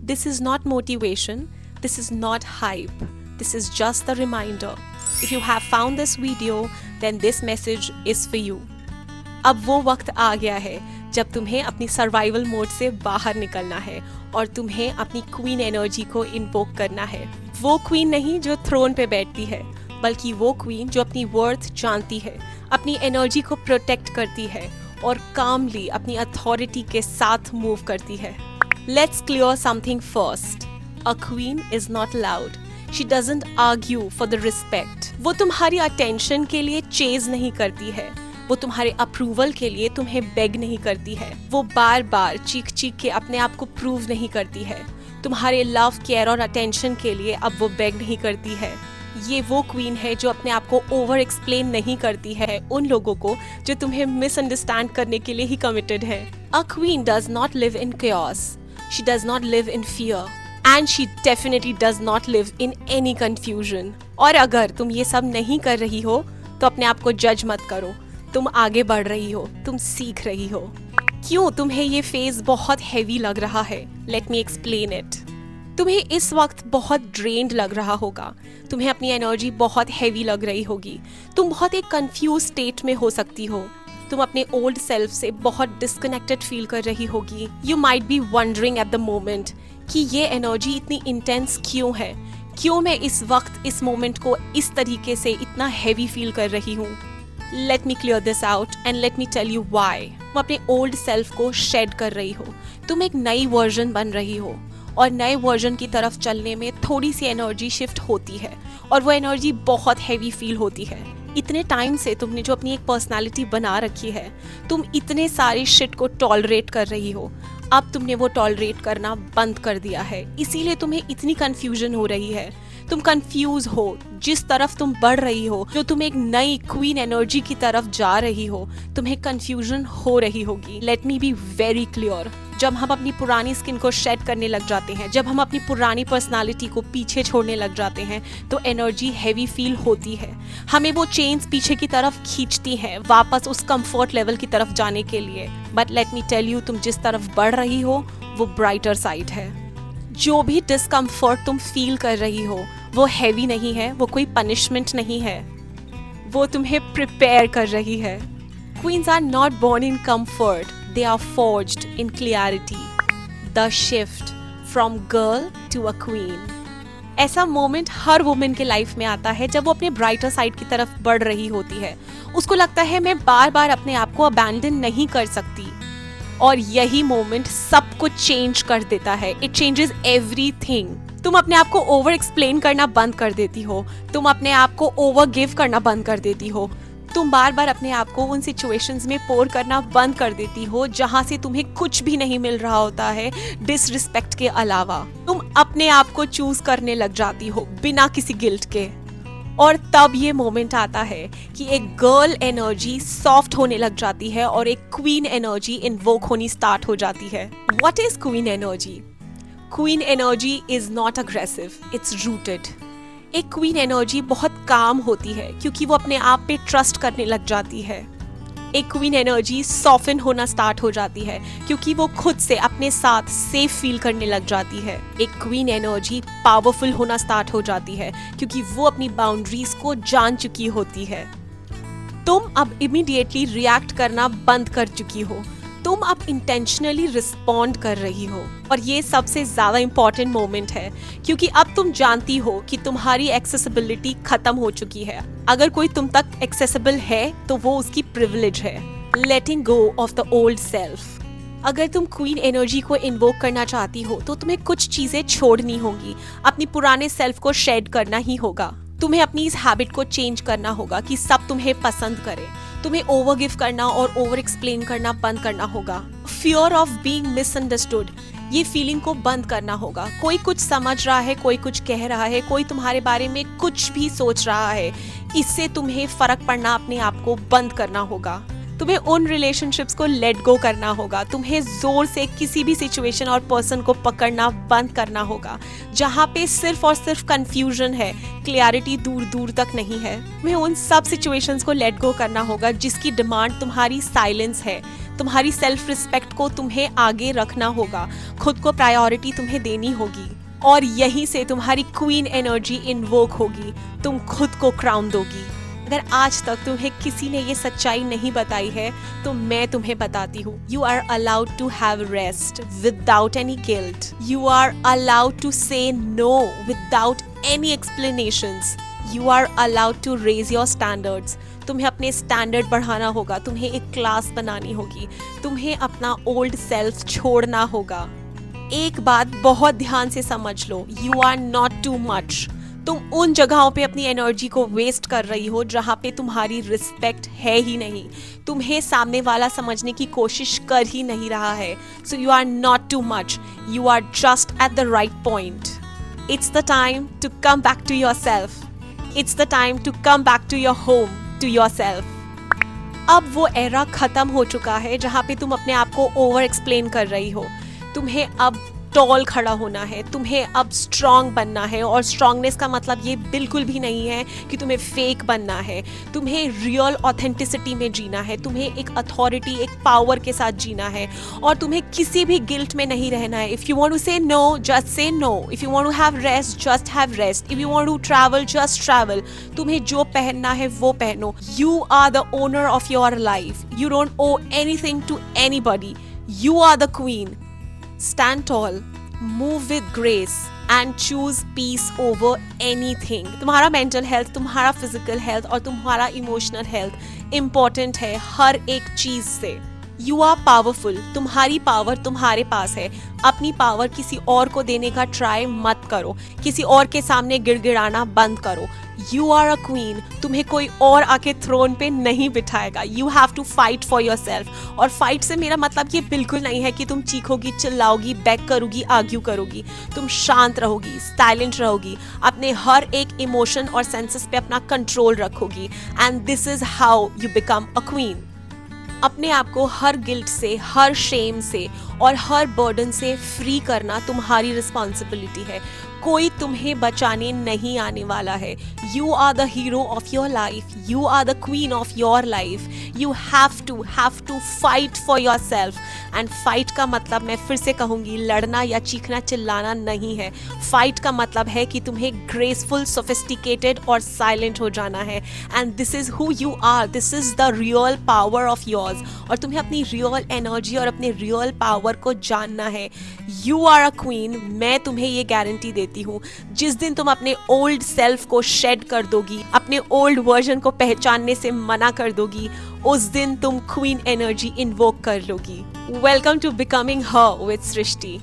This is not motivation, this is not hype, this is just a reminder. If you have found this video, then this message is for you. अब वो वक्त आ गया है जब तुम्हें अपनी survival mode से बाहर निकलना है और तुम्हें अपनी क्वीन एनर्जी को इन्वोक करना है। वो क्वीन नहीं जो थ्रोन पे बैठती है, बल्कि वो क्वीन जो अपनी वर्थ जानती है, अपनी एनर्जी को प्रोटेक्ट करती है और कामली अपनी अथॉरिटी के साथ मूव करती है। Let's clear something first. A queen is not loud. She doesn't argue for the respect. वो तुम्हारी अटेंशन के लिए चेज नहीं करती है, वो तुम्हारे अप्रूवल के लिए तुम्हें बेग नहीं करती है, वो बार बार चीख चीख के अपने आप को प्रूव नहीं करती है, तुम्हारे लव केयर और अटेंशन के लिए अब वो बेग नहीं करती है। ये वो क्वीन है जो अपने आप को ओवर एक्सप्लेन नहीं करती है उन लोगों को जो तुम्हें मिसअंडरस्टैंड करने के लिए ही कमिटेड है। A queen does not live in chaos, she does not live in fear, and she definitely does not live in any confusion. और अगर तुम ये सब नहीं कर रही हो तो अपने आप को जज मत करो। तुम आगे बढ़ रही हो, तुम सीख रही हो। क्यों तुम्हें ये फेज बहुत हैवी लग रहा है? Let me explain it. तुम्हें इस वक्त बहुत ड्रेन्ड लग रहा होगा, तुम्हें अपनी एनर्जी बहुत हैवी लग रही होगी, तुम बहुत एक कंफ्यूज स्टेट में हो सकती हो, तुम अपने ओल्ड सेल्फ से बहुत डिस्कनेक्टेड फील कर रही होगी। You might be wondering at the moment कि ये एनर्जी इतनी इंटेंस क्यों है, क्यों मैं इस वक्त इस मोमेंट को इस तरीके से इतना हैवी फील कर रही हूँ। Let me clear this out and let me tell you why. तुम अपने ओल्ड सेल्फ को शेड कर रही हो, तुम एक नई वर्जन बन रही हो और नए वर्जन की तरफ चलने में थोड़ी सी एनर्जी शिफ्ट होती है और वो एनर्जी बहुत हैवी फील होती है। इतने टाइम से तुमने जो अपनी एक पर्सनालिटी बना रखी है, तुम इतने सारे शिट को टॉलरेट कर रही हो, अब तुमने वो टॉलरेट करना बंद कर दिया है, इसीलिए तुम्हें इतनी कंफ्यूजन हो रही है। तुम कंफ्यूज हो, जिस तरफ तुम बढ़ रही हो, जो तुम एक नई क्वीन एनर्जी की तरफ जा रही हो, तुम्हें कंफ्यूजन हो रही होगी। Let me be very clear. जब हम अपनी पुरानी स्किन को शेड करने लग जाते हैं, जब हम अपनी पुरानी पर्सनालिटी को पीछे छोड़ने लग जाते हैं, तो एनर्जी हैवी फील होती है। हमें वो चेन्स पीछे की तरफ खींचती हैं, वापस उस कंफर्ट लेवल की तरफ जाने के लिए। But let me tell you, तुम जिस तरफ बढ़ रही हो वो ब्राइटर साइड है। जो भी डिस्कम्फर्ट तुम फील कर रही हो वो हैवी नहीं है, वो कोई पनिशमेंट नहीं है, वो तुम्हें प्रिपेयर कर रही है। Queens are not born in comfort, they are forged in clarity. The shift from girl to a queen. ऐसा मोमेंट हर वुमेन के लाइफ में आता है जब वो अपने ब्राइटर साइड की तरफ बढ़ रही होती है। उसको लगता है मैं बार बार अपने आप को अबैंडन नहीं कर सकती, और यही मोमेंट सब कुछ चेंज कर देता है। It changes everything. तुम अपने आप को ओवर एक्सप्लेन करना बंद कर देती हो, तुम अपने आप को ओवर गिव करना बंद कर देती हो, तुम बार बार अपने आप को उन सिचुएशंस में पोर करना बंद कर देती हो जहां से तुम्हें कुछ भी नहीं मिल रहा होता है डिसरिस्पेक्ट के अलावा। तुम अपने आप को चूज करने लग जाती हो बिना किसी गिल्ट के। और तब ये मोमेंट आता है कि एक गर्ल एनर्जी सॉफ्ट होने लग जाती है और एक क्वीन एनर्जी इन्वोक होनी स्टार्ट हो जाती है। What is queen energy? Queen energy is not aggressive, it's rooted. एक क्वीन एनर्जी बहुत काम होती है क्योंकि वो अपने आप पे ट्रस्ट करने लग जाती है। एक क्वीन एनर्जी सॉफ्टन होना स्टार्ट हो जाती है क्योंकि वो खुद से अपने साथ सेफ फील करने लग जाती है। एक क्वीन एनर्जी पावरफुल होना स्टार्ट हो जाती है क्योंकि वो अपनी बाउंड्रीज को जान चुकी होती है। तुम अब इमीडिएटली रिएक्ट करना बंद कर चुकी हो, तुम अब इंटेंशनली रिस्पॉन्ड कर रही हो। और ये सबसे ज्यादा इंपॉर्टेंट मोमेंट है क्योंकि अब तुम जानती हो कि तुम्हारी एक्सेसिबिलिटी खत्म हो चुकी है। अगर कोई तुम तक एक्सेसिबल है तो वो उसकी प्रिविलेज है। लेटिंग गो ऑफ द ओल्ड सेल्फ। अगर तुम क्वीन एनर्जी को इन्वोक करना चाहती हो तो तुम्हें कुछ चीजें छोड़नी होंगी, अपनी पुराने सेल्फ को शेड करना ही होगा। तुम्हें अपनी इस हैबिट को चेंज करना होगा कि सब तुम्हें पसंद करे। तुम्हें ओवर गिव करना और ओवर एक्सप्लेन करना बंद करना होगा। फियर ऑफ बीइंग मिसअंडरस्टूड, ये फीलिंग को बंद करना होगा। कोई कुछ समझ रहा है, कोई कुछ कह रहा है, कोई तुम्हारे बारे में कुछ भी सोच रहा है, इससे तुम्हें फर्क पड़ना अपने आप को बंद करना होगा। तुम्हें उन रिलेशनशिप्स को लेट गो करना होगा। तुम्हें जोर से किसी भी सिचुएशन और पर्सन को पकड़ना बंद करना होगा जहाँ पे सिर्फ और सिर्फ कंफ्यूजन है, क्लियरिटी दूर दूर तक नहीं है। तुम्हें उन सब सिचुएशंस को लेट गो करना होगा जिसकी डिमांड तुम्हारी साइलेंस है। तुम्हारी सेल्फ रिस्पेक्ट को तुम्हें आगे रखना होगा, खुद को प्रायोरिटी तुम्हें देनी होगी, और यहीं से तुम्हारी क्वीन एनर्जी इन्वोक होगी। तुम खुद को क्राउन दोगी। अगर आज तक तुम्हें किसी ने ये सच्चाई नहीं बताई है तो मैं तुम्हें बताती हूँ। You are allowed to have rest without any guilt. You are allowed to say no without any explanations. You are allowed to raise your standards. तुम्हें अपने स्टैंडर्ड बढ़ाना होगा, तुम्हें एक क्लास बनानी होगी, तुम्हें अपना ओल्ड सेल्फ छोड़ना होगा। एक बात बहुत ध्यान से समझ लो, you are not too much. तुम उन जगहों पे अपनी एनर्जी को वेस्ट कर रही हो जहाँ पे तुम्हारी रिस्पेक्ट है ही नहीं, तुम्हें सामने वाला समझने की कोशिश कर ही नहीं रहा है। So you are not too much, you are just at the right point. It's the time to come back to yourself. It's the time to come back to your home, to yourself. अब वो era खत्म हो चुका है जहाँ पे तुम अपने आप को ओवर एक्सप्लेन कर रही हो। तुम्हें अब टॉल खड़ा होना है, तुम्हें अब स्ट्रांग बनना है, और स्ट्रांगनेस का मतलब ये बिल्कुल भी नहीं है कि तुम्हें फेक बनना है। तुम्हें रियल ऑथेंटिसिटी में जीना है, तुम्हें एक अथॉरिटी, एक पावर के साथ जीना है, और तुम्हें किसी भी गिल्ट में नहीं रहना है। If you want to say no, just say no. If you want to have rest, just have rest. If you want to travel, just travel. तुम्हें जो पहनना है वो पहनो। You are the owner of your life. You don't owe anything to anybody. You are the queen. Stand tall, move with grace and choose peace over anything. तुम्हारा mental health, तुम्हारा physical health और तुम्हारा emotional health important है हर एक चीज से। You are powerful. तुम्हारी power तुम्हारे पास है। अपनी पावर किसी और को देने का ट्राई मत करो। किसी और के सामने गिड़गिड़ाना बंद करो। You are a queen. तुम्हें कोई और आके थ्रोन पे नहीं बिठाएगा। You have to fight for your self. और फाइट से मेरा मतलब ये बिल्कुल नहीं है कि तुम चीखोगी, चिल्लाओगी, बैक करोगी, आर्ग्यू करोगी। तुम शांत रहोगी, साइलेंट रहोगी, अपने हर एक इमोशन और सेंसेस पे अपना कंट्रोल रखोगी। And this is how you become a queen. अपने आप को हर गिल्ट से, हर शेम से और हर बर्डन से फ्री करना तुम्हारी रिस्पॉन्सिबिलिटी है। कोई तुम्हें बचाने नहीं आने वाला है। You are the hero of your life. You are the queen of your life. You have to fight for your self. And fight का मतलब, मैं फिर से कहूँगी, लड़ना या चीखना चिल्लाना नहीं है। फाइट का मतलब है कि तुम्हें ग्रेसफुल, सोफिस्टिकेटेड और साइलेंट हो जाना है। And this is who you are. This is the real power of yours. और तुम्हें अपनी रियल एनर्जी और अपने रियल पावर को जानना है। You are a queen. मैं तुम्हें ये गारंटी देती हूँ, जिस दिन तुम अपने ओल्ड सेल्फ को शेड कर दोगी, अपने ओल्ड वर्जन को पहचानने से मना कर दोगी, उस दिन तुम क्वीन एनर्जी इन्वोक कर लोगी। Welcome to becoming her with Srishti.